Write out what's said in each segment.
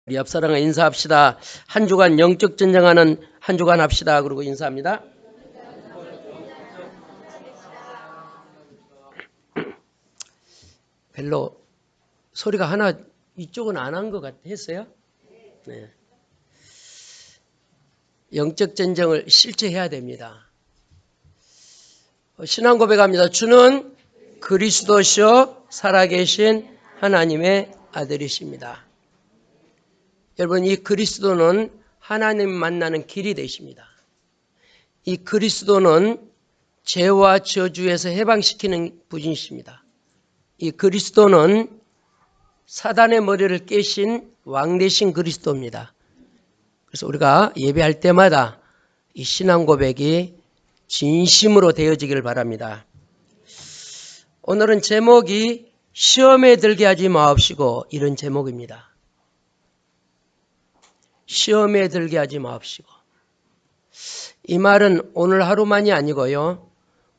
우리 옆사람과 인사합시다. 한 주간 영적 전쟁하는 한 주간 합시다. 그러고 인사합니다. 별로 소리가 하나 이쪽은 안 한 것 같았어요. 네. 영적 전쟁을 실제해야 됩니다. 신앙 고백합니다. 주는 그리스도시요 살아계신 하나님의 아들이십니다. 여러분, 이 그리스도는 하나님 만나는 길이 되십니다. 이 그리스도는 죄와 저주에서 해방시키는 분이십니다. 이 그리스도는 사단의 머리를 깨신 왕 되신 그리스도입니다. 그래서 우리가 예배할 때마다 이 신앙 고백이 진심으로 되어지기를 바랍니다. 오늘은 제목이 시험에 들게 하지 마옵시고, 이런 제목입니다. 시험에 들게 하지 마옵시고. 이 말은 오늘 하루만이 아니고요,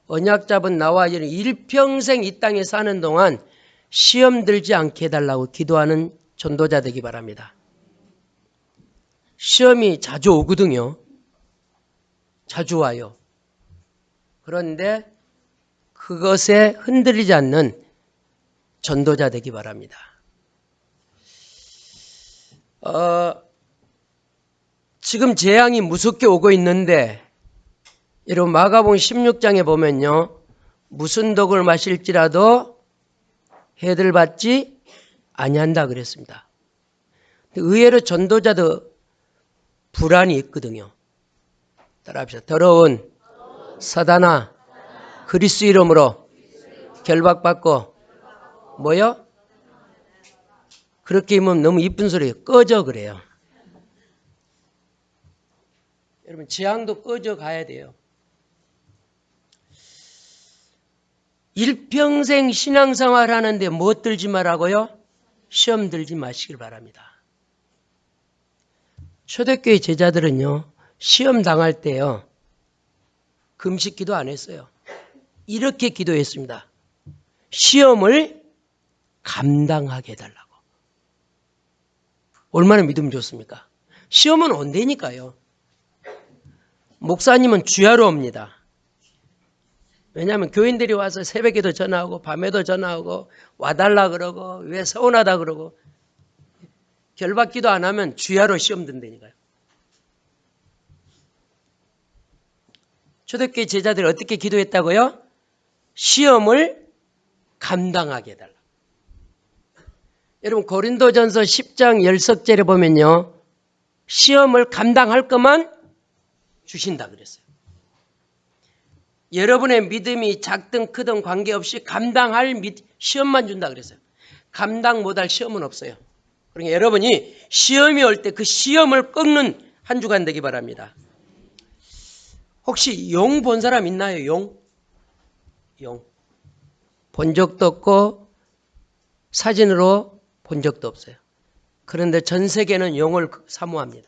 언약 잡은 나와 일평생 이 땅에 사는 동안 시험 들지 않게 해달라고 기도하는 전도자 되기 바랍니다. 시험이 자주 오거든요. 자주 와요. 그런데 그것에 흔들리지 않는 전도자 되기 바랍니다. 지금 재앙이 무섭게 오고 있는데, 여러분 마가복음 16장에 보면요, 무슨 독을 마실지라도 해를 받지 아니한다 그랬습니다. 의외로 전도자도 불안이 있거든요. 따라합시다. 더러운 사단아, 그리스도 이름으로 결박받고 뭐요? 그렇게 하면 너무 이쁜 소리 꺼져 그래요. 여러분 재앙도 꺼져 가야 돼요. 일평생 신앙생활 하는데 뭐 들지 말라고요? 시험 들지 마시길 바랍니다. 초대교회 제자들은요, 시험 당할 때요, 금식 기도 안 했어요. 이렇게 기도했습니다. 시험을 감당하게 해달라고. 얼마나 믿음 좋습니까? 시험은 온다니까요. 목사님은 주야로 옵니다. 왜냐하면 교인들이 와서 새벽에도 전화하고 밤에도 전화하고 와달라 그러고 왜 서운하다 그러고, 결박기도 안 하면 주야로 시험 든다니까요. 초대교회 제자들이 어떻게 기도했다고요? 시험을 감당하게 해달라. 여러분 고린도전서 10장 10석절에 보면요, 시험을 감당할 것만 주신다 그랬어요. 여러분의 믿음이 작든 크든 관계없이 감당할 시험만 준다 그랬어요. 감당 못할 시험은 없어요. 그러니까 여러분이 시험이 올 때 그 시험을 꺾는 한 주간 되기 바랍니다. 혹시 용 본 사람 있나요? 용. 본 적도 없고 사진으로 본 적도 없어요. 그런데 전 세계는 용을 사모합니다.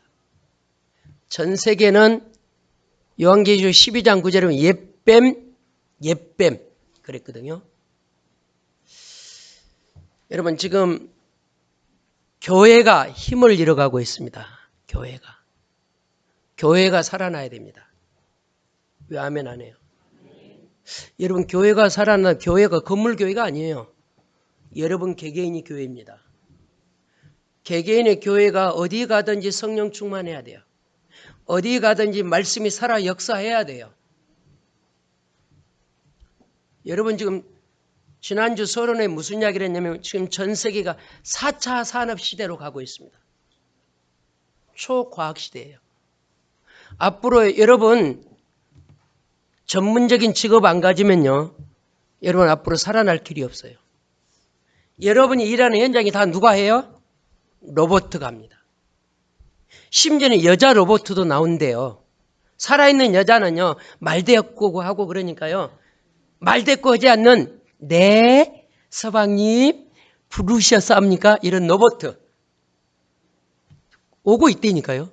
전 세계는 요한계시록 12장 9절에 보면 옛뱀 그랬거든요. 여러분 지금 교회가 힘을 잃어가고 있습니다. 교회가 살아나야 됩니다. 왜 아멘 안 해요? 여러분 교회가 살아나, 교회가 건물교회가 아니에요. 여러분 개개인이 교회입니다. 개개인의 교회가 어디 가든지 성령 충만해야 돼요. 어디 가든지 말씀이 살아 역사해야 돼요. 여러분 지금 지난주 서론에 무슨 이야기를 했냐면, 지금 전 세계가 4차 산업시대로 가고 있습니다. 초과학시대예요. 앞으로 여러분 전문적인 직업 안 가지면요, 여러분 앞으로 살아날 길이 없어요. 여러분이 일하는 현장이 다 누가 해요? 로봇가 합니다. 심지어는 여자 로봇도 나온대요. 살아있는 여자는요, 말대꾸고 하고 그러니까요, 말대꾸 하지 않는 네 서방님 부르셨습니까? 이런 로봇 오고 있다니까요.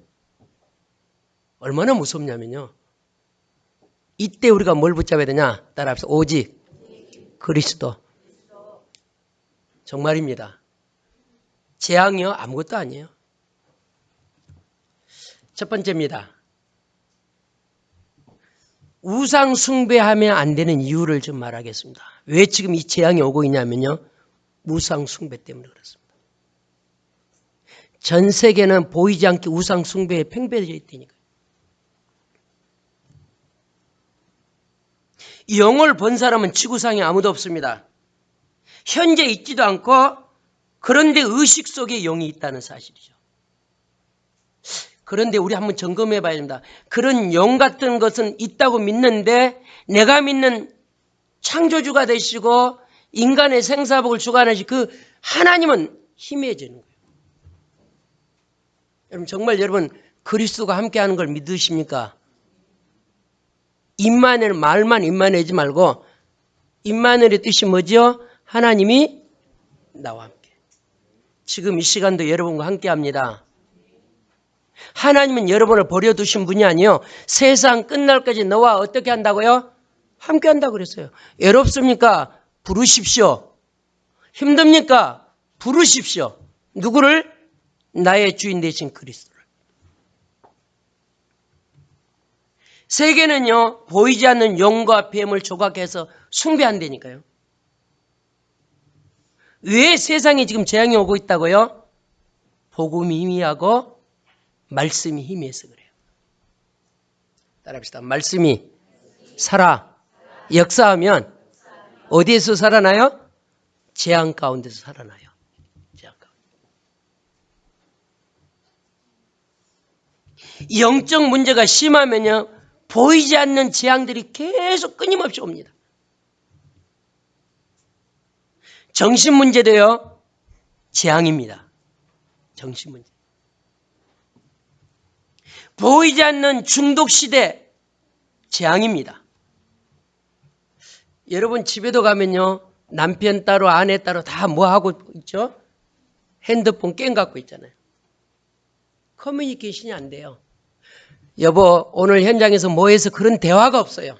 얼마나 무섭냐면요, 이때 우리가 뭘 붙잡아야 되냐? 따라합시다. 오직 그리스도. 정말입니다. 재앙이요? 아무것도 아니에요. 첫 번째입니다. 우상 숭배하면 안 되는 이유를 좀 말하겠습니다. 왜 지금 이 재앙이 오고 있냐면요. 우상 숭배 때문에 그렇습니다. 전 세계는 보이지 않게 우상 숭배에 팽배해져 있다니까요. 영을 본 사람은 지구상에 아무도 없습니다. 현재 있지도 않고 그런데 의식 속에 영이 있다는 사실이죠. 그런데 우리 한번 점검해 봐야 됩니다. 그런 영 같은 것은 있다고 믿는데 내가 믿는 창조주가 되시고 인간의 생사복을 주관하시 그 하나님은 희미해지는 거예요. 여러분 정말 여러분 그리스도가 함께하는 걸 믿으십니까? 임마누엘 말만 임마누엘이지 말고 임마누엘의 뜻이 뭐죠? 하나님이 나와 함께. 지금 이 시간도 여러분과 함께합니다. 하나님은 여러분을 버려두신 분이 아니요. 세상 끝날까지 너와 어떻게 한다고요? 함께한다고 그랬어요. 외롭습니까? 부르십시오. 힘듭니까? 부르십시오. 누구를? 나의 주인 되신 그리스도를. 세계는요. 보이지 않는 영과 뱀을 조각해서 숭배한다니까요. 왜 세상에 지금 재앙이 오고 있다고요? 복음이 희미하고 말씀이 희미해서 그래요. 따라합시다. 말씀이 살아 역사하면 어디에서 살아나요? 재앙 가운데서 살아나요. 재앙 가운데. 영적 문제가 심하면요. 보이지 않는 재앙들이 계속 끊임없이 옵니다. 정신 문제도요. 재앙입니다. 정신 문제. 보이지 않는 중독 시대 재앙입니다. 여러분 집에도 가면요. 남편 따로 아내 따로 다 뭐 하고 있죠? 핸드폰 게임 갖고 있잖아요. 커뮤니케이션이 안 돼요. 여보 오늘 현장에서 뭐 해서 그런 대화가 없어요.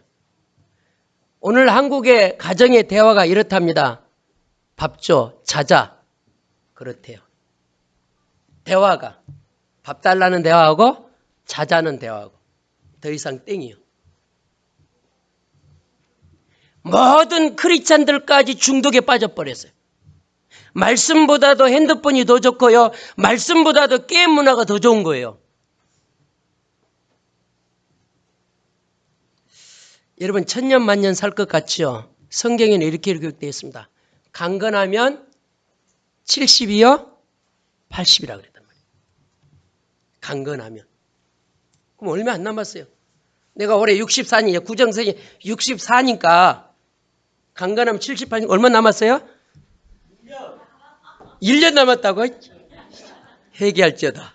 오늘 한국의 가정의 대화가 이렇답니다. 밥 줘, 자자. 그렇대요. 대화가. 밥 달라는 대화하고 자자는 대화하고. 더 이상 땡이요. 모든 크리스찬들까지 중독에 빠져버렸어요. 말씀보다도 핸드폰이 더 좋고요. 말씀보다도 게임 문화가 더 좋은 거예요. 여러분 천년 만년 살 것 같지요? 성경에는 이렇게 기록되어 있습니다. 강건하면 70이요? 80이라 그랬단 말이에요. 강건하면. 그럼 얼마 안 남았어요. 내가 올해 64니까 구정선이 64니까 강건하면 78니까 얼마 남았어요? 1년 남았다고? 회개할지어다.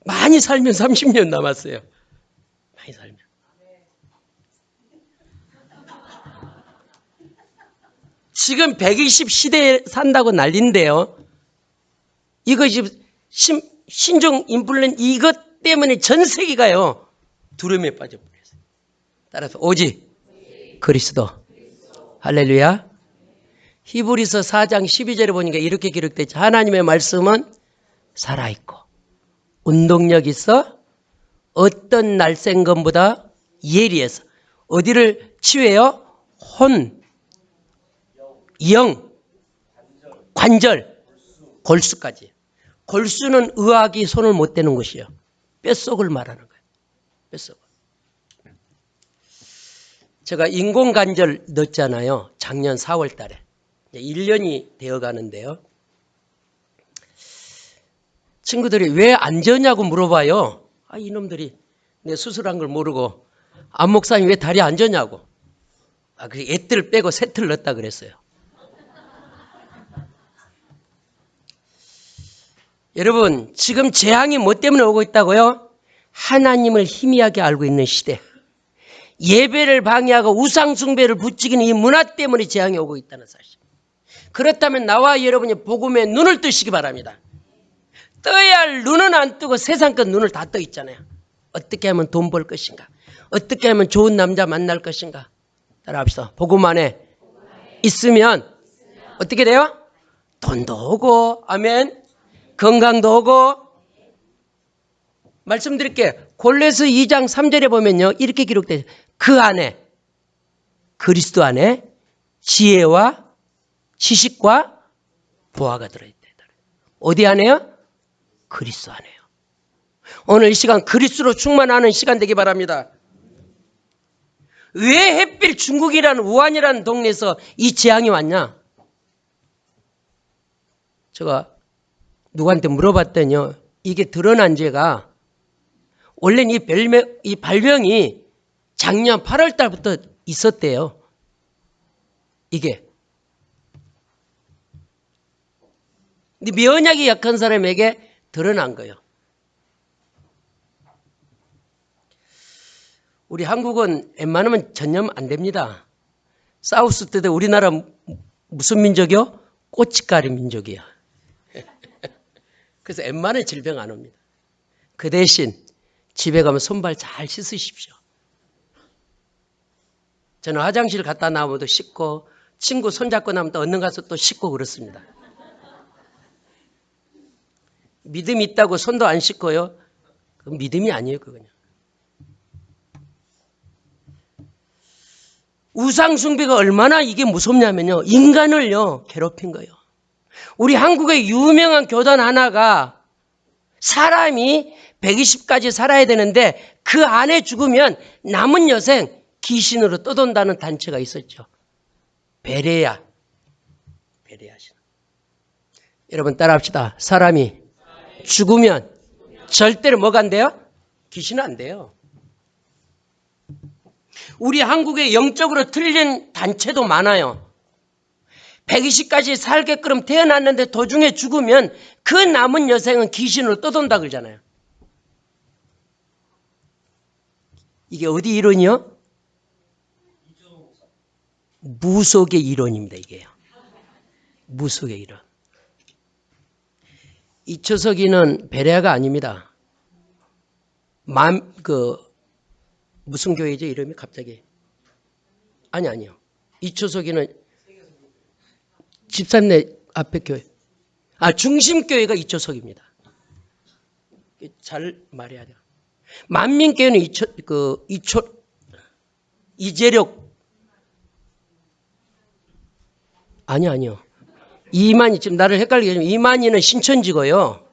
많이 살면 30년 남았어요. 많이 살면. 지금 120 시대에 산다고 난리인데요. 이거 지금 신종 인플루엔자 이것 때문에 전 세계가요. 두려움에 빠져버렸어요. 따라서 오직 그리스도. 할렐루야. 히브리서 4장 12절에 보니까 이렇게 기록되죠. 하나님의 말씀은 살아있고 운동력 있어 어떤 날쌘검보다 예리해서 어디를 치유해요? 혼, 영, 관절, 골수까지. 골수는 의학이 손을 못 대는 곳이에요. 뼛속을 말하는 거예요. 뼛속. 제가 인공관절 넣었잖아요. 작년 4월 달에. 1년이 되어 가는데요. 친구들이 왜 안 져냐고 물어봐요. 이놈들이 내 수술한 걸 모르고 안 목사님 왜 다리 안 져냐고. 그 애들 빼고 셋을 넣었다 그랬어요. 여러분 지금 재앙이 뭐 때문에 오고 있다고요? 하나님을 희미하게 알고 있는 시대. 예배를 방해하고 우상숭배를 부추기는 이 문화 때문에 재앙이 오고 있다는 사실. 그렇다면 나와 여러분이 복음에 눈을 뜨시기 바랍니다. 떠야 할 눈은 안 뜨고 세상 것 눈을 다 떠 있잖아요. 어떻게 하면 돈 벌 것인가? 어떻게 하면 좋은 남자 만날 것인가? 따라합시다. 복음 안에 있으면 어떻게 돼요? 돈도 오고 아멘. 건강도 오고. 말씀드릴게요. 골로새 2장 3절에 보면요. 이렇게 기록돼요. 그 안에, 그리스도 안에 지혜와 지식과 보화가 들어있다. 어디 안에요? 그리스도 안에요. 오늘 이 시간 그리스도로 충만하는 시간 되기 바랍니다. 왜 햇빛 중국이라는 우한이라는 동네에서 이 재앙이 왔냐? 제가 누구한테 물어봤더니요. 이게 드러난 죄가 원래는 이 발병이 작년 8월 달부터 있었대요. 이게. 근데 면역이 약한 사람에게 드러난 거예요. 우리 한국은 웬만하면 전염 안 됩니다. 사우스 때도 우리나라 무슨 민족이요? 고춧가루 민족이야. 그래서 웬만한 질병 안 옵니다. 그 대신 집에 가면 손발 잘 씻으십시오. 저는 화장실 갔다 나오면 또 씻고 친구 손잡고 나면 또 얼른 가서 또 씻고 그렇습니다. 믿음이 있다고 손도 안 씻고요. 그건 믿음이 아니에요. 그거는. 우상숭배가 얼마나 이게 무섭냐면요. 인간을요 괴롭힌 거예요. 우리 한국의 유명한 교단 하나가 사람이 120까지 살아야 되는데 그 안에 죽으면 남은 여생 귀신으로 떠돈다는 단체가 있었죠. 베레아. 베레아신. 여러분 따라합시다. 사람이 죽으면 절대로 뭐가 안 돼요? 귀신은 안 돼요. 우리 한국에 영적으로 틀린 단체도 많아요. 120까지 살게끔 태어났는데 도중에 죽으면 그 남은 여생은 귀신으로 떠돈다 그러잖아요. 이게 어디 이론이요? 무속의 이론입니다. 이게요. 무속의 이론. 이초석이는 베레아가 아닙니다. 무슨 교회죠? 이름이 갑자기. 아니요. 이초석이는 집사님 앞에 교회. 중심교회가 이초석입니다. 잘 말해야 돼요. 만민교회는 이재력. 아니요. 이만희, 지금 나를 헷갈리게 하면 이만희는 신천지고요.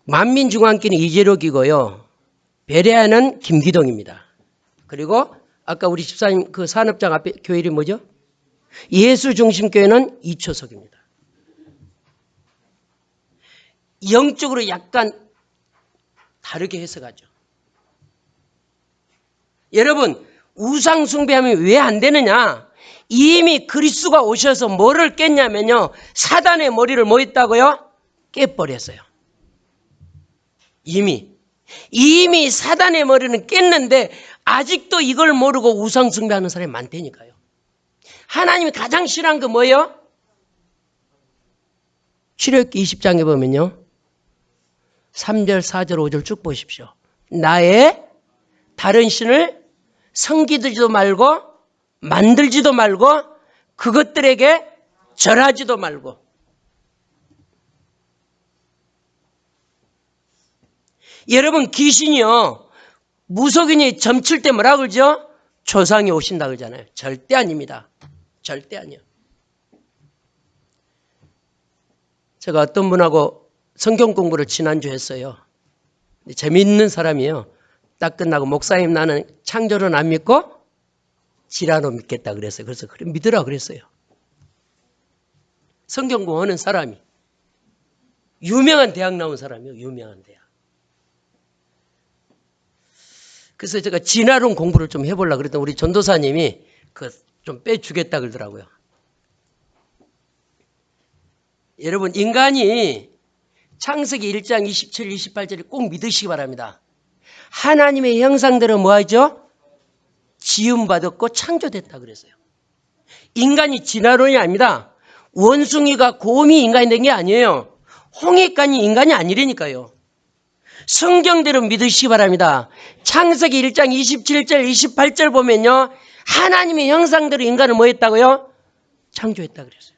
만민중앙교회는 이재력이고요. 베레아는 김기동입니다. 그리고 아까 우리 집사님 그 산업장 앞에 교회 이름이 뭐죠? 예수중심교회는 이초석입니다. 영적으로 약간 다르게 해석하죠. 여러분 우상숭배하면 왜 안 되느냐? 이미 그리스도가 오셔서 뭐를 깼냐면요. 사단의 머리를 뭐 했다고요? 깨버렸어요. 이미 사단의 머리는 깼는데 아직도 이걸 모르고 우상숭배하는 사람이 많다니까요. 하나님이 가장 싫어하는 거 뭐예요? 출애굽기 20장에 보면요. 3절, 4절, 5절 쭉 보십시오. 나의 다른 신을 섬기지도 말고 만들지도 말고 그것들에게 절하지도 말고. 여러분 귀신이요. 무속인이 점칠 때 뭐라 그러죠? 조상이 오신다 그러잖아요. 절대 아닙니다. 절대 아니요. 제가 어떤 분하고 성경 공부를 지난주 했어요. 재미있는 사람이에요. 딱 끝나고 목사님 나는 창조론 안 믿고 지라노 믿겠다 그랬어요. 그래서 그래 믿으라 그랬어요. 성경 공부하는 사람이. 유명한 대학 나온 사람이에요. 유명한 대학. 그래서 제가 진화론 공부를 좀 해보려고 그랬더니 우리 전도사님이 좀 빼주겠다 그러더라고요. 여러분 인간이 창세기 1장 27, 28절을 꼭 믿으시기 바랍니다. 하나님의 형상대로 뭐하죠? 지음받았고 창조됐다 그랬어요. 인간이 진화론이 아닙니다. 원숭이가 곰이 인간이 된 게 아니에요. 홍익간이 인간이 아니라니까요. 성경대로 믿으시기 바랍니다. 창세기 1장 27절 28절 보면요. 하나님의 형상대로 인간을 뭐 했다고요? 창조했다 그랬어요.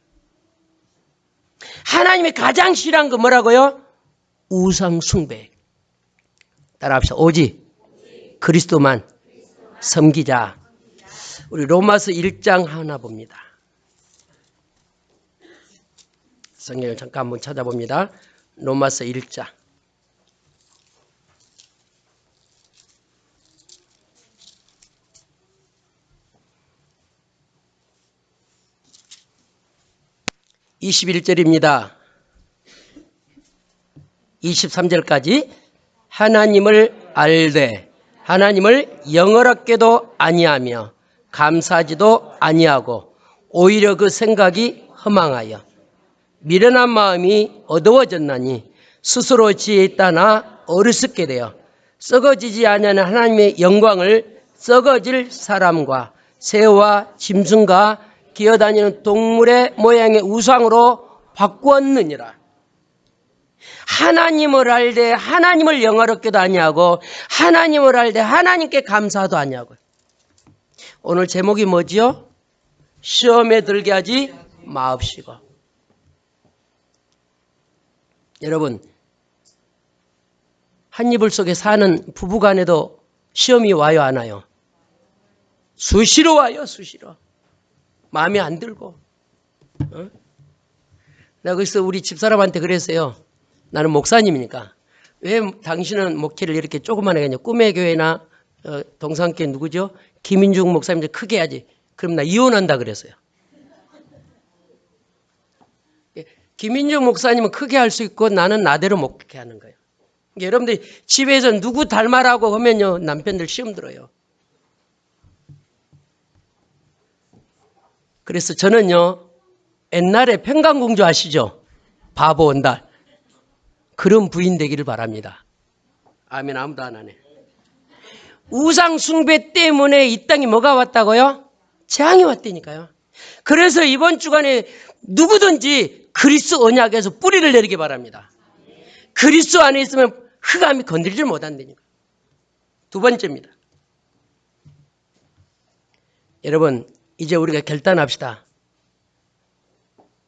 하나님이 가장 싫어한 거 뭐라고요? 우상 숭배. 따라합시다. 오직 그리스도만 섬기자. 우리 로마서 1장 하나 봅니다. 성경을 잠깐 한번 찾아봅니다. 로마서 1장. (21절입니다) 23절까지 하나님을 알되 하나님을 영어롭게도 아니하며 감사하지도 아니하고 오히려 그 생각이 허망하여 미련한 마음이 어두워졌나니 스스로 지혜 있다나 어리석게 되어 썩어지지 아니하는 하나님의 영광을 썩어질 사람과 새와 짐승과 기어다니는 동물의 모양의 우상으로 바꾸었느니라. 하나님을 알되 하나님을 영화롭게도 아니하고 하나님을 알되 하나님께 감사도 아니하고. 오늘 제목이 뭐지요? 시험에 들게 하지 마옵시고. 여러분, 한 이불 속에 사는 부부간에도 시험이 와요, 안 와요? 수시로 와요, 수시로. 마음에 안 들고. 내가 그래서 우리 집사람한테 그랬어요. 나는 목사님이니까. 왜 당신은 목회를 이렇게 조그만하게 하냐. 꿈의 교회나 동산교회 누구죠? 김인중 목사님들 크게 해야지. 그럼 나 이혼한다 그랬어요. 김인중 목사님은 크게 할 수 있고 나는 나대로 목회하는 하는 거예요. 여러분들 집에서 누구 닮아라고 하면요. 남편들 시험 들어요. 그래서 저는요. 옛날에 평강공주 아시죠? 바보 온달. 그런 부인 되기를 바랍니다. 아멘. 아무도 안 하네. 우상 숭배 때문에 이 땅에 뭐가 왔다고요? 재앙이 왔다니까요. 그래서 이번 주간에 누구든지 그리스도 언약에서 뿌리를 내리기 바랍니다. 그리스도 안에 있으면 흑암이 건드리질 못한다니까. 두 번째입니다. 여러분, 이제 우리가 결단합시다.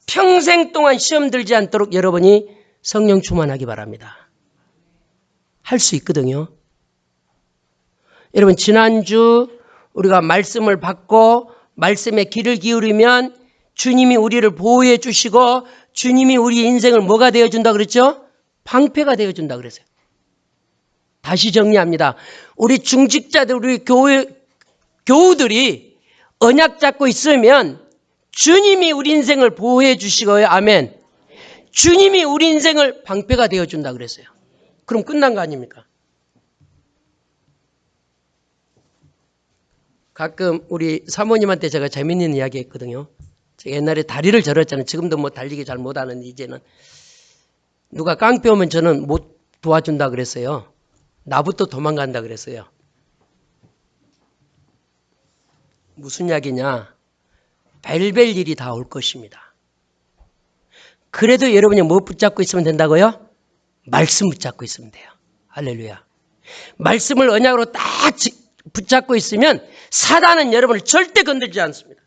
평생 동안 시험 들지 않도록 여러분이 성령 충만하기 바랍니다. 할 수 있거든요. 여러분, 지난주 우리가 말씀을 받고 말씀에 귀를 기울이면 주님이 우리를 보호해 주시고 주님이 우리 인생을 뭐가 되어준다 그랬죠? 방패가 되어준다 그랬어요. 다시 정리합니다. 우리 중직자들, 우리 교우들이 언약 잡고 있으면 주님이 우리 인생을 보호해 주시고요. 아멘. 주님이 우리 인생을 방패가 되어준다 그랬어요. 그럼 끝난 거 아닙니까? 가끔 우리 사모님한테 제가 재밌는 이야기 했거든요. 제가 옛날에 다리를 절었잖아요. 지금도 뭐 달리기 잘 못하는데 이제는. 누가 깡패 오면 저는 못 도와준다 그랬어요. 나부터 도망간다 그랬어요. 무슨 이야기냐? 벨벨 일이 다 올 것입니다. 그래도 여러분이 뭐 붙잡고 있으면 된다고요? 말씀 붙잡고 있으면 돼요. 할렐루야. 말씀을 언약으로 딱 붙잡고 있으면 사단은 여러분을 절대 건들지 않습니다.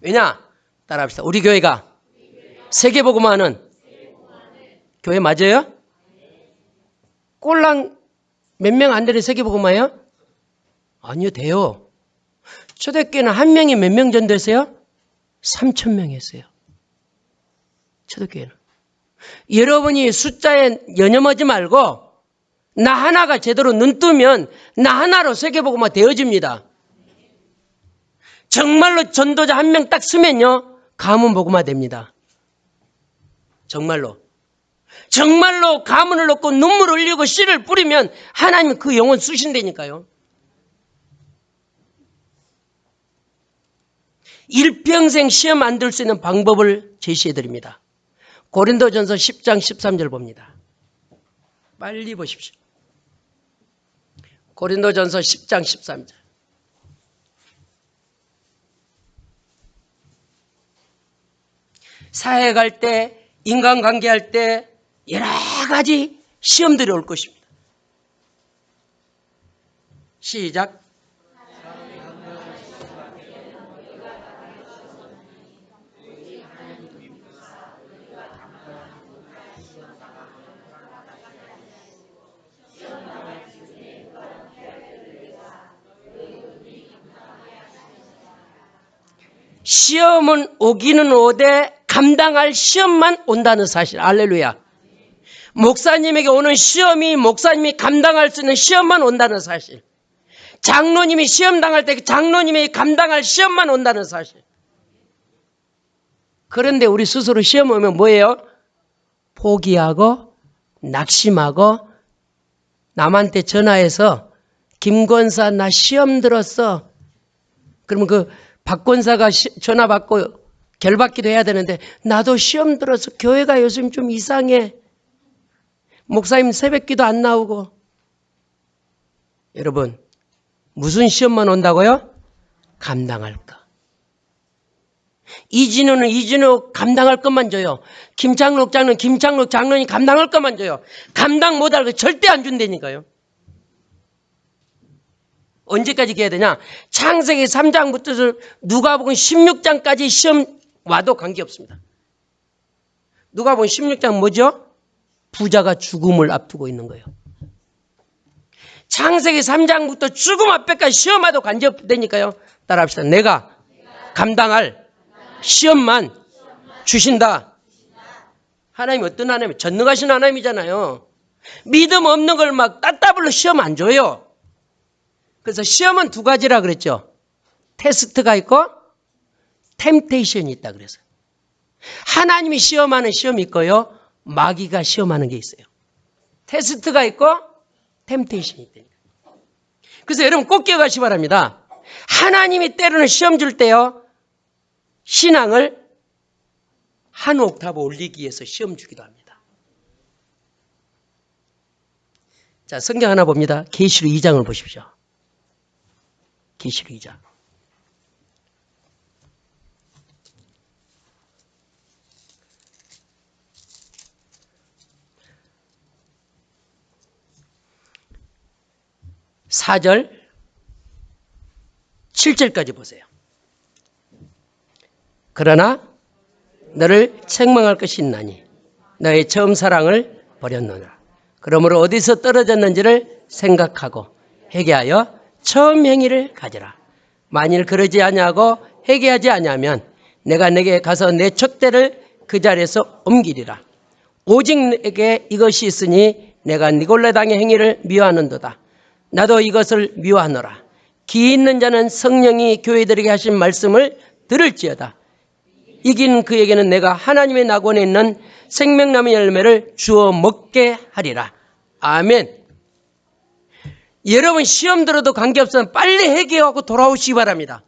왜냐? 따라합시다. 우리 교회가 세계복음화하는 교회 맞아요? 꼴랑 몇 명 안 되는 세계복음화예요? 아니요, 돼요. 초대교회는 한 명이 몇 명 전도했어요? 3,000명 했어요. 초대교회는. 여러분이 숫자에 연연하지 말고 나 하나가 제대로 눈 뜨면 나 하나로 세계복음화 되어집니다. 정말로 전도자 한 명 딱 쓰면요. 가문 복음화 됩니다. 정말로. 정말로 가문을 넣고 눈물을 흘리고 씨를 뿌리면 하나님은 그 영혼 쓰신다니까요. 일평생 시험 안 들 수 있는 방법을 제시해 드립니다. 고린도전서 10장 13절 봅니다. 빨리 보십시오. 고린도전서 10장 13절. 사회 갈 때, 인간관계 할 때 여러 가지 시험들이 올 것입니다. 시작. 시험은 오기는 오되 감당할 시험만 온다는 사실. 할렐루야. 목사님에게 오는 시험이 목사님이 감당할 수 있는 시험만 온다는 사실. 장로님이 시험 당할 때 장로님이 감당할 시험만 온다는 사실. 그런데 우리 스스로 시험 오면 뭐예요? 포기하고 낙심하고 남한테 전화해서 김권사 나 시험 들었어. 그러면 그 박권사가 전화 받고 결받기도 해야 되는데 나도 시험 들어서 교회가 요즘 좀 이상해. 목사님 새벽기도 안 나오고. 여러분 무슨 시험만 온다고요? 감당할 거. 이진호는 이진호 감당할 것만 줘요. 김창록 장로는 김창록 장로님 감당할 것만 줘요. 감당 못할 거 절대 안 준다니까요. 언제까지 해야 되냐? 창세기 3장부터 누가복음 16장까지 시험 와도 관계없습니다. 누가복음 16장 뭐죠? 부자가 죽음을 앞두고 있는 거예요. 창세기 3장부터 죽음 앞에까지 시험 와도 관계없다니까요. 따라합시다. 내가 감당할 시험만 주신다. 하나님 어떤 하나님? 전능하신 하나님이잖아요. 믿음 없는 걸 막 따따블로 시험 안 줘요. 그래서 시험은 두 가지라 그랬죠. 테스트가 있고 템테이션이 있다 그래서. 하나님이 시험하는 시험이 있고요. 마귀가 시험하는 게 있어요. 테스트가 있고 템테이션이 있다니까. 그래서 여러분 꼭 기억하시기 바랍니다. 하나님이 때로는 시험 줄 때요. 신앙을 한 옥타브 올리기 위해서 시험 주기도 합니다. 자, 성경 하나 봅니다. 계시록 2장을 보십시오. 계시록 2장. (4절) (7절까지) 보세요. 그러나 너를 책망할 것이 있나니 너의 처음 사랑을 버렸노라. 그러므로 어디서 떨어졌는지를 생각하고 회개하여 처음 행위를 가져라. 만일 그러지 아니하고 회개하지 아니하면 내가 내게 가서 내 촛대를 그 자리에서 옮기리라. 오직 내게 이것이 있으니 내가 니골라당의 행위를 미워하는도다. 나도 이것을 미워하노라. 기 있는 자는 성령이 교회들에게 하신 말씀을 들을지어다. 이긴 그에게는 내가 하나님의 낙원에 있는 생명나무 열매를 주어 먹게 하리라. 아멘. 여러분 시험 들어도 관계없으면 빨리 회개하고 돌아오시기 바랍니다.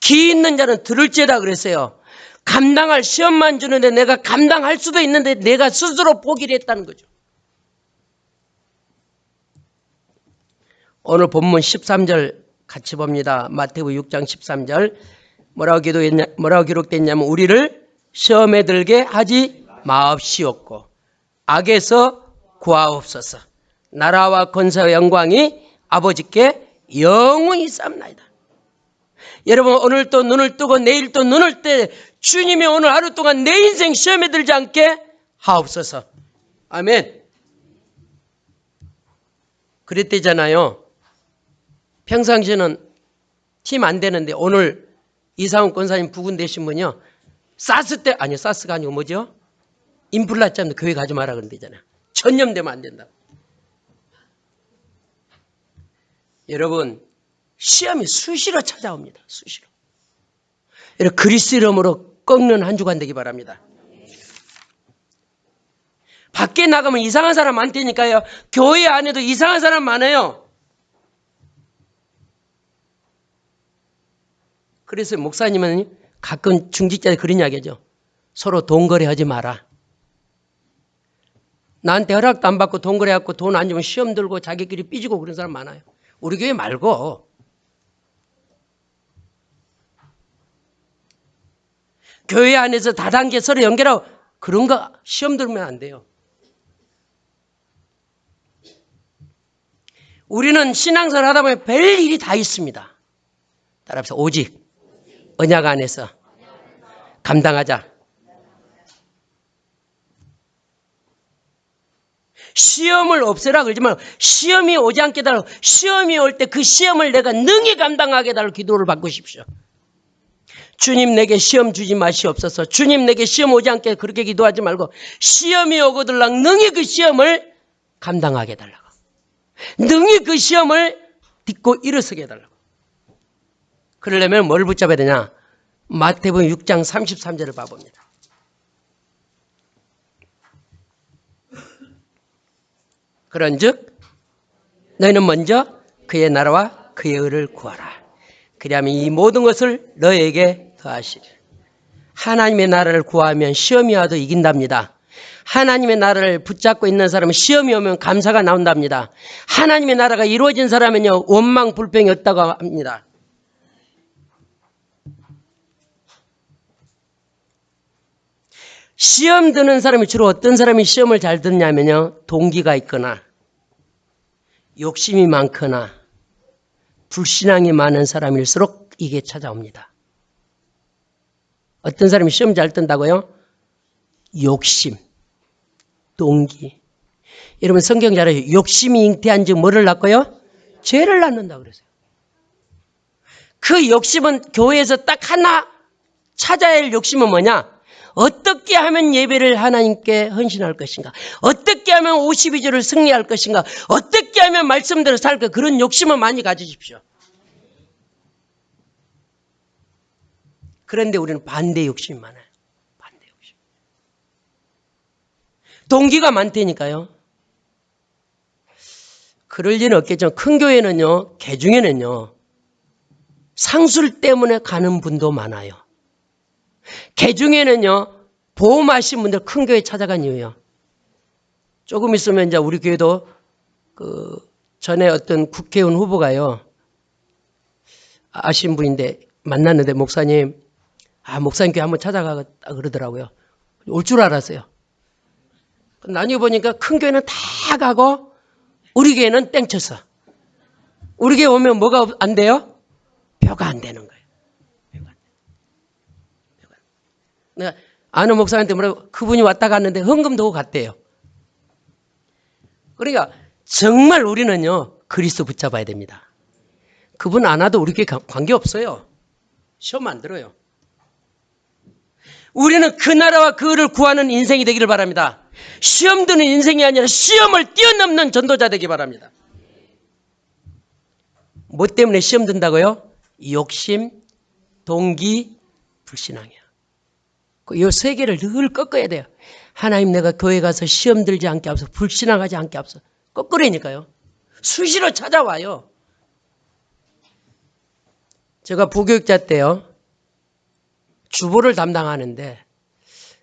기 있는 자는 들을지어다 그랬어요. 감당할 시험만 주는데 내가 감당할 수도 있는데 내가 스스로 포기를 했다는 거죠. 오늘 본문 13절 같이 봅니다. 마태복음 6장 13절. 뭐라고 기록됐냐면 우리를 시험에 들게 하지 마옵시옵고 악에서 구하옵소서. 나라와 권세와 영광이 아버지께 영원히 있사옵나이다. 여러분 오늘 또 눈을 뜨고 내일 또 눈을 떼 주님이 오늘 하루 동안 내 인생 시험에 들지 않게 하옵소서. 아멘. 그랬대잖아요. 평상시에는 팀 안 되는데 오늘 이상훈 권사님 부군 되신 분이요. 사스 때 아니 사스가 아니고 뭐죠? 인플루엔자 교회 가지 마라 그런대잖아요. 전염되면 안 된다. 여러분 시험이 수시로 찾아옵니다. 수시로. 여러분 그리스도 이름으로 꺾는 한 주간 되기 바랍니다. 밖에 나가면 이상한 사람 많다니까요. 교회 안에도 이상한 사람 많아요. 그래서 목사님은 가끔 중직자들 그런 이야기죠. 서로 돈거래하지 마라. 나한테 허락도 안 받고 돈거래하고 돈 안 주면 시험 들고 자기끼리 삐지고 그런 사람 많아요. 우리 교회 말고. 교회 안에서 다단계 서로 연결하고 그런 거 시험 들면 안 돼요. 우리는 신앙생활 하다 보면 별 일이 다 있습니다. 따라서 오직 언약 안에서 감당하자. 시험을 없애라 그러지 말고 시험이 오지 않게 달라고 시험이 올 때 그 시험을 내가 능히 감당하게 달라고 기도를 받고 싶으시오. 주님 내게 시험 주지 마시옵소서. 주님 내게 시험 오지 않게 그렇게 기도하지 말고 시험이 오거들랑 능히 그 시험을 감당하게 해달라고. 능히 그 시험을 딛고 일어서게 해달라고. 그러려면 뭘 붙잡아야 되냐? 마태복음 6장 33절을 봐봅니다. 그런즉 너희는 먼저 그의 나라와 그의 의를 구하라. 그리하면 이 모든 것을 너희에게 더하시리라. 하나님의 나라를 구하면 시험이 와도 이긴답니다. 하나님의 나라를 붙잡고 있는 사람은 시험이 오면 감사가 나온답니다. 하나님의 나라가 이루어진 사람은요, 원망 불평이 없다고 합니다. 시험 드는 사람이 주로 어떤 사람이 시험을 잘 듣냐면요, 동기가 있거나 욕심이 많거나 불신앙이 많은 사람일수록 이게 찾아옵니다. 어떤 사람이 시험 잘 든다고요? 욕심, 동기. 여러분 성경 잘 알아요. 욕심이 잉태한 즉 뭐를 낳고요? 죄를 낳는다고 그랬어요. 그 욕심은 교회에서 딱 하나 찾아야 할 욕심은 뭐냐? 어떻게 하면 예배를 하나님께 헌신할 것인가? 어떻게 하면 52조를 승리할 것인가? 어떻게 하면 말씀대로 살까? 그런 욕심을 많이 가지십시오. 그런데 우리는 반대 욕심이 많아요. 반대 욕심. 동기가 많다니까요. 그럴 리는 없겠죠. 큰 교회는요, 개중에는요, 상술 때문에 가는 분도 많아요. 개중에는요, 보험하신 분들 큰 교회 찾아간 이유요. 조금 있으면 이제 우리 교회도 전에 어떤 국회의원 후보가요, 아신 분인데 만났는데 목사님, 목사님 교회 한번 찾아가 그러더라고요. 올 줄 알았어요. 나중에 보니까 큰 교회는 다 가고 우리 교회는 땡쳤어. 우리 교회 오면 뭐가 안 돼요? 뼈가 안 되는 거예요. 내가 아는 목사한테 뭐라고, 그분이 왔다 갔는데 헌금도 오고 갔대요. 그러니까 정말 우리는요, 그리스도 붙잡아야 됩니다. 그분 안 와도 우리 교회 관계없어요. 시험 안 들어요. 우리는 그 나라와 그를 구하는 인생이 되기를 바랍니다. 시험 드는 인생이 아니라 시험을 뛰어넘는 전도자 되기 바랍니다. 뭐 때문에 시험 든다고요? 욕심, 동기, 불신앙이야. 이 세 개를 늘 꺾어야 돼요. 하나님, 내가 교회 가서 시험 들지 않게 하소서, 불신앙하지 않게 하소서. 꺾으라니까요. 수시로 찾아와요. 제가 부교육자 때요, 주보를 담당하는데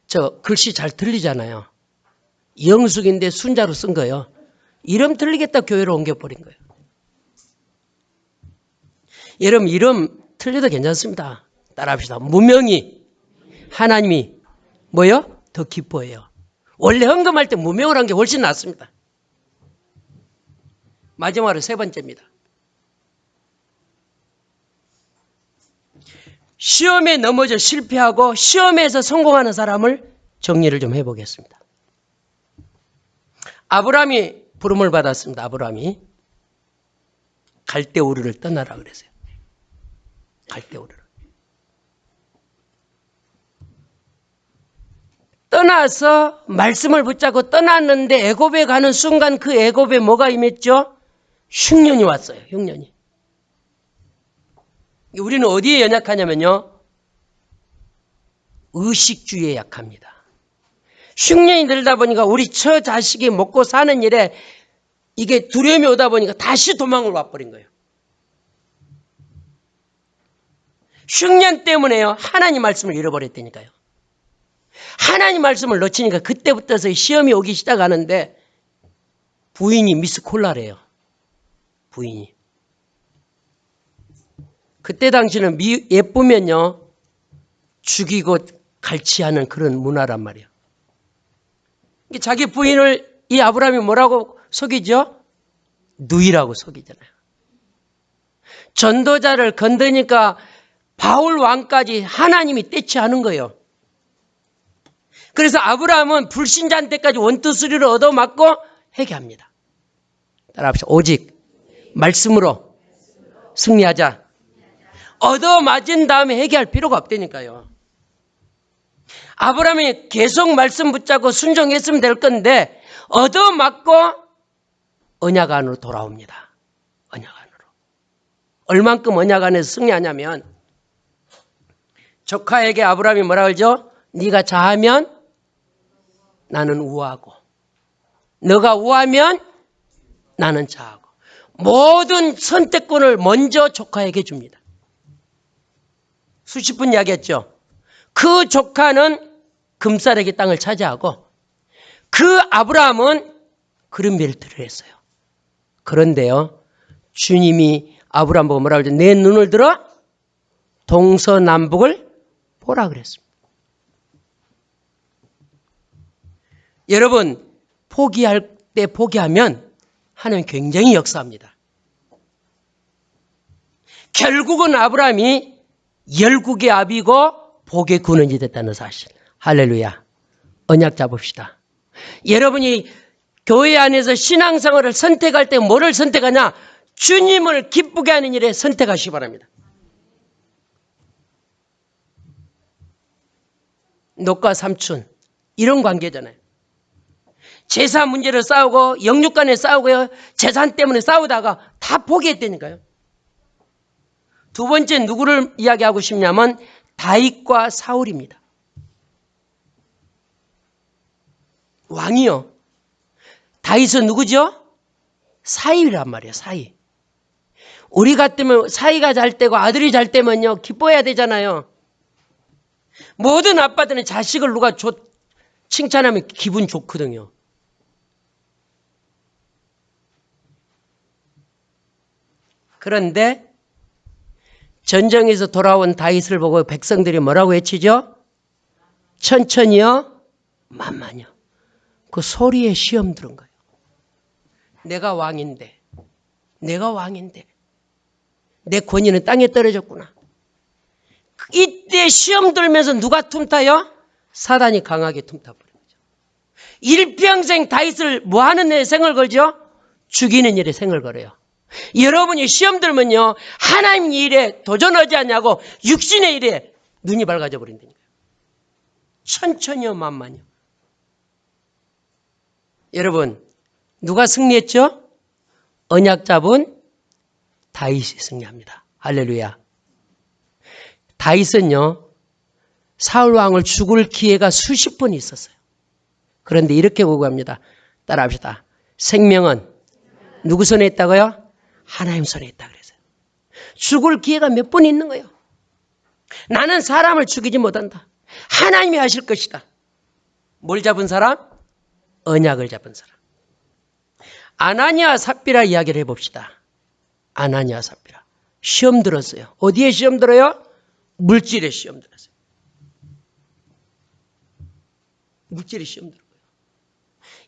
저 글씨 잘 틀리잖아요. 영숙인데 순자로 쓴 거예요. 이름 틀리겠다 교회로 옮겨버린 거예요. 여러분 이름 틀려도 괜찮습니다. 따라합시다. 무명이 하나님이 뭐요? 더 기뻐해요. 원래 헌금할 때 무명을 한 게 훨씬 낫습니다. 마지막으로 세 번째입니다. 시험에 넘어져 실패하고 시험에서 성공하는 사람을 정리를 좀 해보겠습니다. 아브라함이 부름을 받았습니다. 아브라함이 갈대우르를 떠나라 그랬어요. 갈대우르를. 떠나서 말씀을 붙잡고 떠났는데 애굽에 가는 순간 그 애굽에 뭐가 임했죠? 흉년이 왔어요. 흉년이. 우리는 어디에 연약하냐면요, 의식주의에 약합니다. 흉년이 들다 보니까 우리 처 자식이 먹고 사는 일에 이게 두려움이 오다 보니까 다시 도망을 와버린 거예요. 흉년 때문에요, 하나님 말씀을 잃어버렸다니까요. 하나님 말씀을 놓치니까 그때부터서 시험이 오기 시작하는데 부인이 미스 콜라래요. 부인이. 그때 당시는 예쁘면요, 죽이고 갈취하는 그런 문화란 말이에요. 자기 부인을 이 아브라함이 뭐라고 속이죠? 누이라고 속이잖아요. 전도자를 건드니까 바울 왕까지 하나님이 떼치하는 거예요. 그래서 아브라함은 불신자한테까지 원투쓰리를 얻어맞고 회개합니다. 따라합시다. 오직 말씀으로 승리하자. 얻어맞은 다음에 회개할 필요가 없다니까요. 아브라함이 계속 말씀 붙잡고 순종했으면 될 건데 얻어맞고 언약 안으로 돌아옵니다. 언약 안으로. 얼만큼 언약 안에서 승리하냐면 조카에게 아브라함이 뭐라 그러죠? 네가 자하면 나는 우하고 너가 우하면 나는 자하고 모든 선택권을 먼저 조카에게 줍니다. 수십 분 이야기했죠. 그 조카는 금싸레기 땅을 차지하고 그 아브라함은 그린벨트를 했어요. 그런데요. 주님이 아브라함 보고 뭐라 그러죠? 내 눈을 들어 동서남북을 보라 그랬습니다. 여러분 포기할 때 포기하면 하나님 굉장히 역사합니다. 결국은 아브라함이 열국의 아비고 복의 근원이 됐다는 사실. 할렐루야. 언약 잡읍시다. 여러분이 교회 안에서 신앙생활을 선택할 때 뭐를 선택하냐? 주님을 기쁘게 하는 일에 선택하시기 바랍니다. 녹과 삼촌 이런 관계잖아요. 제사 문제를 싸우고 영육 간에 싸우고요. 재산 때문에 싸우다가 다 포기했다니까요. 두 번째 누구를 이야기하고 싶냐면 다윗과 사울입니다. 왕이요. 다윗은 누구죠? 사위란 말이에요. 사위. 우리 같으면 사위가 잘 되고 아들이 잘 되면요 기뻐해야 되잖아요. 모든 아빠들은 자식을 누가 칭찬하면 기분 좋거든요. 그런데 전쟁에서 돌아온 다윗을 보고 백성들이 뭐라고 외치죠? 천천히요, 만만히요. 그 소리에 시험 들은 거예요. 내가 왕인데 내 권위는 땅에 떨어졌구나. 이때 시험 들면서 누가 틈타요? 사단이 강하게 틈타버린 거죠. 일평생 다윗을 뭐 하는 일에 생을 걸죠? 죽이는 일에 생을 걸어요. 여러분이 시험 들면요 하나님 일에 도전하지 않냐고 육신의 일에 눈이 밝아져 버린다니까요. 천천히요 만만히요. 여러분 누가 승리했죠? 언약 잡은 다윗이 승리합니다. 할렐루야. 다윗은요 사울 왕을 죽을 기회가 수십 번 있었어요. 그런데 이렇게 고백합니다. 따라합시다. 생명은 누구 손에 있다고요? 하나님 손에 있다 그랬어요. 죽을 기회가 몇 번 있는 거예요. 나는 사람을 죽이지 못한다. 하나님이 하실 것이다. 뭘 잡은 사람? 언약을 잡은 사람. 아나니아 삽비라 이야기를 해봅시다. 아나니아 삽비라. 시험 들었어요. 어디에 시험 들어요? 물질에 시험 들었어요. 물질에 시험 들어요.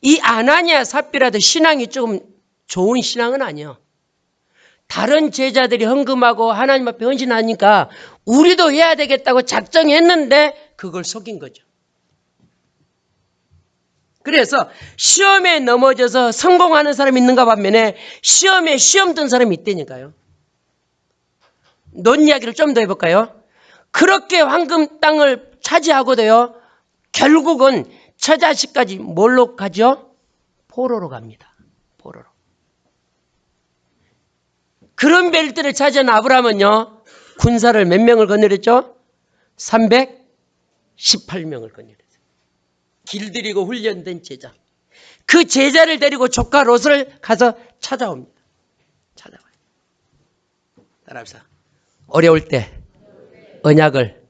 이 아나니아 삽비라도 신앙이 조금 좋은 신앙은 아니에요. 다른 제자들이 헌금하고 하나님 앞에 헌신하니까 우리도 해야 되겠다고 작정했는데 그걸 속인 거죠. 그래서 시험에 넘어져서 성공하는 사람이 있는가 반면에 시험에 시험 든 사람이 있다니까요. 논 이야기를 좀 더 해볼까요? 그렇게 황금 땅을 차지하고도요. 결국은 처자식까지 뭘로 가죠? 포로로 갑니다. 포로로. 그런 벨트를 차지한 아브라함은요. 군사를 몇 명을 거느렸죠? 318명을 거느렸어요. 길들이고 훈련된 제자. 그 제자를 데리고 조카 롯을 가서 찾아옵니다. 찾아와요. 따라합시다. 어려울 때 언약을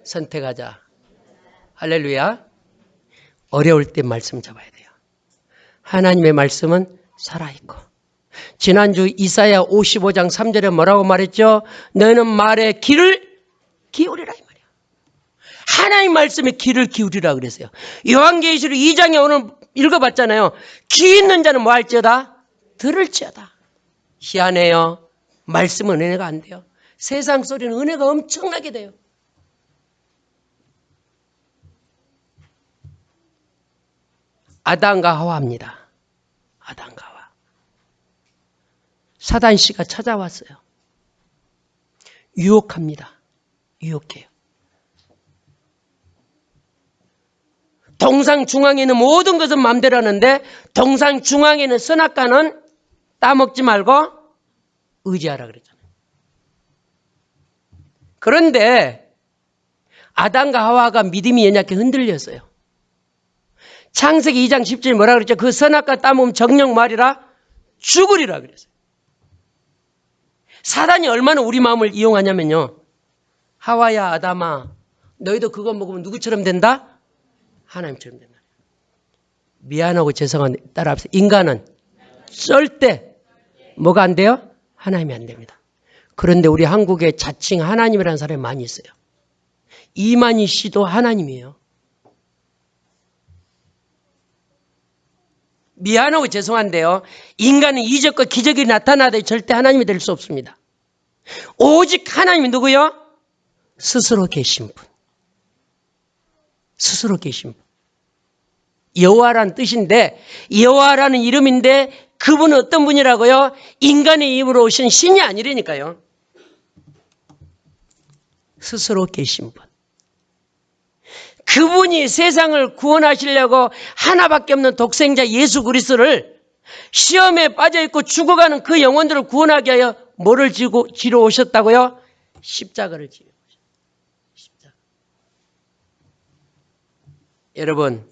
선택하자. 할렐루야. 어려울 때 말씀 잡아야 돼요. 하나님의 말씀은 살아있고. 지난주 이사야 55장 3절에 뭐라고 말했죠? 너는 말에 귀를 기울이라 이 말이야. 하나님 말씀에 귀를 기울이라 그랬어요. 요한계시록 2장에 오늘 읽어봤잖아요. 귀 있는 자는 뭐 할지어다? 들을지어다. 희한해요. 말씀은 은혜가 안 돼요. 세상 소리는 은혜가 엄청나게 돼요. 아담과 하와입니다. 아담과 하와. 사단씨가 찾아왔어요. 유혹합니다. 유혹해요. 동상 중앙에 있는 모든 것은 마음대로 하는데 동상 중앙에 있는 선악과는 따먹지 말고 의지하라 그랬잖아요. 그런데 아담과 하와가 믿음이 연약해 흔들렸어요. 창세기 2장 10절 뭐라 그랬죠? 그 선악과 따먹으면 정령 말이라 죽으리라 그랬어요. 사단이 얼마나 우리 마음을 이용하냐면요. 하와야 아담아 너희도 그거 먹으면 누구처럼 된다? 하나님처럼 된다. 미안하고 죄송한 따라합시다. 인간은 절대 뭐가 안 돼요? 하나님이 안 됩니다. 그런데 우리 한국에 자칭 하나님이라는 사람이 많이 있어요. 이만희 씨도 하나님이에요. 미안하고 죄송한데요. 인간은 이적과 기적이 나타나도 절대 하나님이 될 수 없습니다. 오직 하나님이 누구요? 스스로 계신 분. 스스로 계신 분. 여호와라는 뜻인데 여호와라는 이름인데 그분은 어떤 분이라고요? 인간의 입으로 오신 신이 아니라니까요. 스스로 계신 분. 그분이 세상을 구원하시려고 하나밖에 없는 독생자 예수 그리스도를 시험에 빠져있고 죽어가는 그 영혼들을 구원하기 위하여 뭐를 지러 오셨다고요? 십자가를 지러 오셨어요. 십자가. 여러분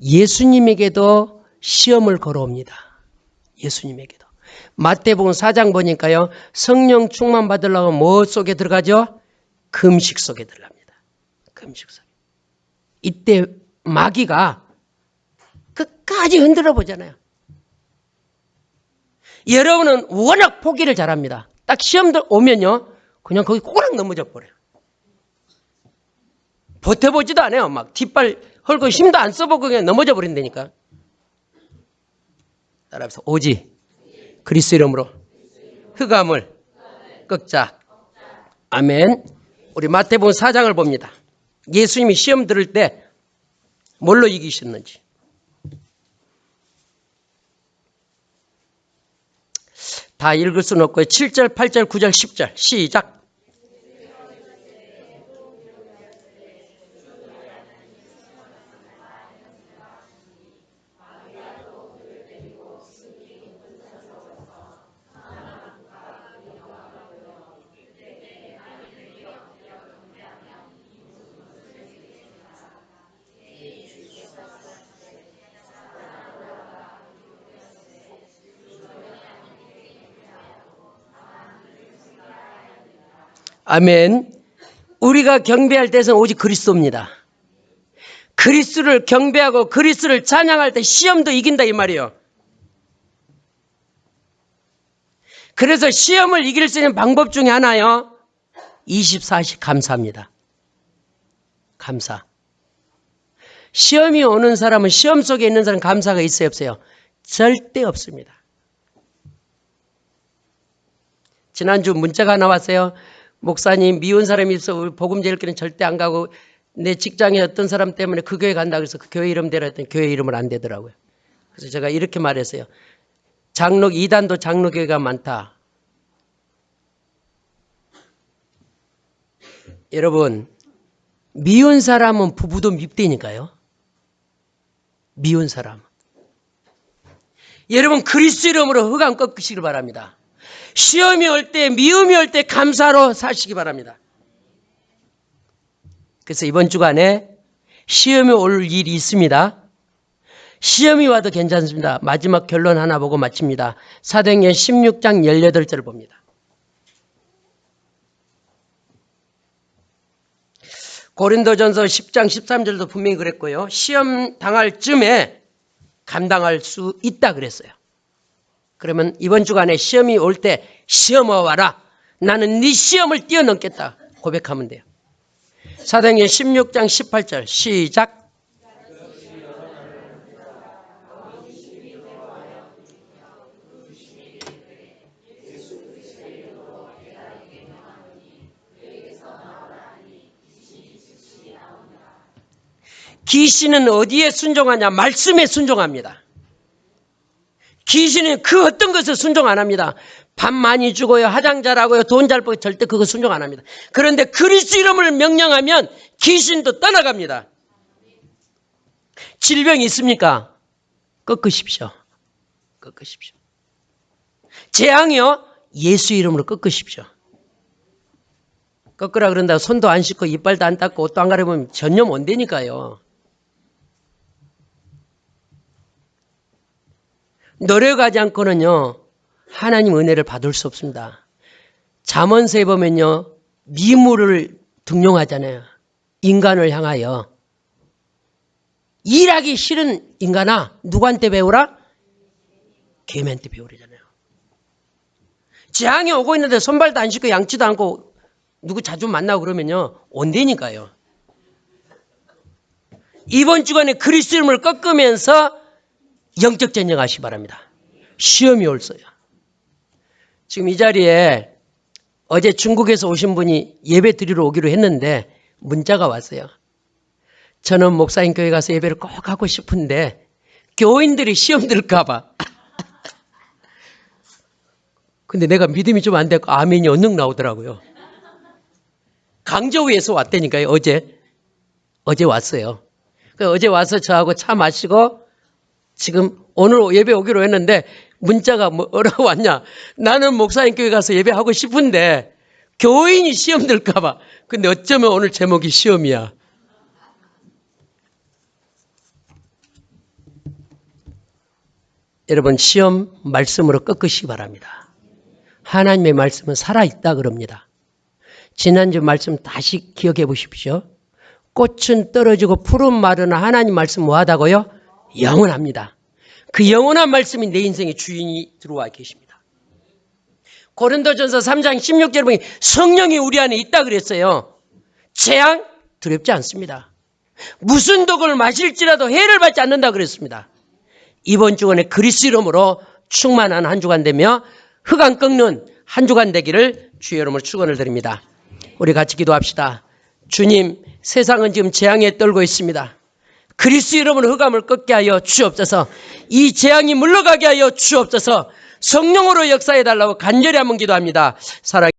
예수님에게도 시험을 걸어옵니다. 예수님에게도. 마태복음 4장 보니까요. 성령 충만 받으려고 뭐 속에 들어가죠? 금식 속에 들어갑니다. 금식 속에. 이때 마귀가 끝까지 흔들어 보잖아요. 여러분은 워낙 포기를 잘합니다. 딱 시험들 오면요. 그냥 거기 꼬락 넘어져 버려요. 버텨보지도 않아요. 막 뒷발 헐고 힘도 안 써보고 그냥 넘어져 버린다니까. 따라서 오직 그리스도 이름으로 흑암을 꺾자. 아멘. 우리 마태복음 4장을 봅니다. 예수님이 시험 들을 때 뭘로 이기셨는지. 다 읽을 수는 없고요. 7절, 8절, 9절, 10절 시작. 아멘. 우리가 경배할 때는 오직 그리스도입니다. 그리스도를 경배하고 그리스도를 찬양할 때 시험도 이긴다 이 말이에요. 그래서 시험을 이길 수 있는 방법 중에 하나요. 24시 감사합니다. 감사. 시험이 오는 사람은 시험 속에 있는 사람은 감사가 있어요 없어요? 절대 없습니다. 지난주 문자가 나왔어요. 목사님 미운 사람이 있어 복음 제일교회는 절대 안 가고 내 직장에 어떤 사람 때문에 그 교회 간다 그래서 그 교회 이름 대라 했더니 교회 이름을 안 대더라고요. 그래서 제가 이렇게 말했어요. 장로 이단도 장로교회가 많다. 여러분 미운 사람은 부부도 밉다니까요. 미운 사람. 여러분 그리스도 이름으로 흑암 꺾으시길 바랍니다. 시험이 올 때 미움이 올 때 감사로 사시기 바랍니다. 그래서 이번 주간에 시험이 올 일이 있습니다. 시험이 와도 괜찮습니다. 마지막 결론 하나 보고 마칩니다. 사도행전 16장 18절을 봅니다. 고린도전서 10장 13절도 분명히 그랬고요. 시험 당할 쯤에 감당할 수 있다 그랬어요. 그러면 이번 주간에 시험이 올 때 시험아 와라. 나는 네 시험을 뛰어넘겠다. 고백하면 돼요. 사도행전 16장 18절 시작. 귀신은 어디에 순종하냐? 말씀에 순종합니다. 귀신은 그 어떤 것을 순종 안 합니다. 밥 많이 주고요, 화장 잘하고요, 돈 잘 벌고 절대 그거 순종 안 합니다. 그런데 그리스도 이름을 명령하면 귀신도 떠나갑니다. 질병이 있습니까? 꺾으십시오. 꺾으십시오. 재앙이요? 예수 이름으로 꺾으십시오. 꺾으라 그런다고 손도 안 씻고 이빨도 안 닦고 옷도 안 가려보면 전혀 못 되니까요. 노력하지 않고는요, 하나님 은혜를 받을 수 없습니다. 잠언서에 보면요, 미물을 등용하잖아요. 인간을 향하여. 일하기 싫은 인간아, 누구한테 배우라? 개미한테 배우라잖아요. 재앙이 오고 있는데 손발도 안 씻고 양치도 않고 누구 자주 만나고 그러면요, 온다니까요. 이번 주간에 그리스도 이름을 꺾으면서 영적 전쟁하시기 바랍니다. 시험이 올서요. 지금 이 자리에 어제 중국에서 오신 분이 예배 드리러 오기로 했는데 문자가 왔어요. 저는 목사님 교회 가서 예배를 꼭 하고 싶은데 교인들이 시험 들까 봐. 근데 내가 믿음이 좀 안 되고 아멘이 언능 나오더라고요. 강저우에서 왔다니까요. 어제 왔어요. 어제 와서 저하고 차 마시고 지금 오늘 예배 오기로 했는데 문자가 뭐라고 왔냐. 나는 목사님 교회 가서 예배하고 싶은데 교인이 시험 들까 봐. 근데 어쩌면 오늘 제목이 시험이야. 여러분, 시험 말씀으로 꺾으시기 바랍니다. 하나님의 말씀은 살아있다 그럽니다. 지난주 말씀 다시 기억해 보십시오. 꽃은 떨어지고 푸른 마르나 하나님 말씀 뭐하다고요? 영원합니다. 그 영원한 말씀이 내 인생의 주인이 들어와 계십니다. 고린도전서 3장 16절에 보니 성령이 우리 안에 있다 그랬어요. 재앙 두렵지 않습니다. 무슨 독을 마실지라도 해를 받지 않는다 그랬습니다. 이번 주간에 그리스도 이름으로 충만한 한 주간 되며 흑암 꺾는 한 주간 되기를 주의 이름으로 축원을 드립니다. 우리 같이 기도합시다. 주님, 세상은 지금 재앙에 떨고 있습니다. 그리스도 이름으로 흑암을 꺾게 하여 주옵소서. 이 재앙이 물러가게 하여 주옵소서. 성령으로 역사해 달라고 간절히 한번 기도합니다. 사랑해